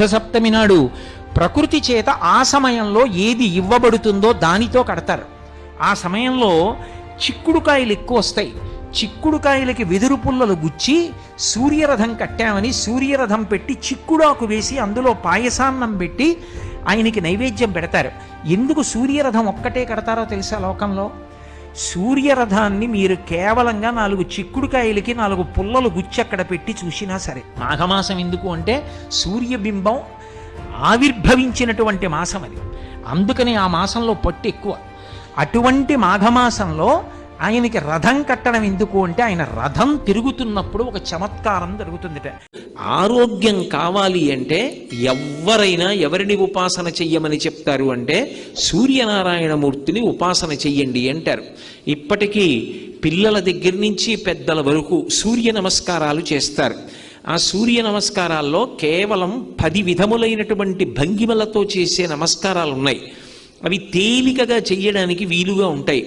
రథసప్తమి నాడు ప్రకృతి చేత ఆ సమయంలో ఏది ఇవ్వబడుతుందో దానితో కడతారు. ఆ సమయంలో చిక్కుడుకాయలు ఎక్కువ వస్తాయి. చిక్కుడుకాయలకి వెదురు పుల్లలు గుచ్చి సూర్యరథం కట్టామని సూర్యరథం పెట్టి చిక్కుడాకు వేసి అందులో పాయసాన్నం పెట్టి ఆయనకి నైవేద్యం పెడతారు. ఎందుకు సూర్యరథం ఒక్కటే కడతారో తెలుసా లోకంలో? సూర్యరథాన్ని మీరు కేవలంగా 4 చిక్కుడుకాయలకి 4 పుల్లలు గుచ్చి అక్కడ పెట్టి చూసినా సరే. మాఘమాసం ఎందుకు అంటే సూర్యబింబం ఆవిర్భవించినటువంటి మాసం అది. అందుకని ఆ మాసంలో పట్టు ఎక్కువ. అటువంటి మాఘమాసంలో ఆయనకి రథం కట్టడం ఎందుకు అంటే ఆయన రథం తిరుగుతున్నప్పుడు ఒక చమత్కారం జరుగుతుందిట. ఆరోగ్యం కావాలి అంటే ఎవరైనా ఎవరిని ఉపాసన చెయ్యమని చెప్తారు అంటే సూర్యనారాయణమూర్తిని ఉపాసన చెయ్యండి అంటారు. ఇప్పటికీ పిల్లల దగ్గర నుంచి పెద్దల వరకు సూర్య నమస్కారాలు చేస్తారు. ఆ సూర్య నమస్కారాల్లో కేవలం 10 విధములైనటువంటి భంగిమలతో చేసే నమస్కారాలు ఉన్నాయి. అవి తేలికగా చెయ్యడానికి వీలుగా ఉంటాయి.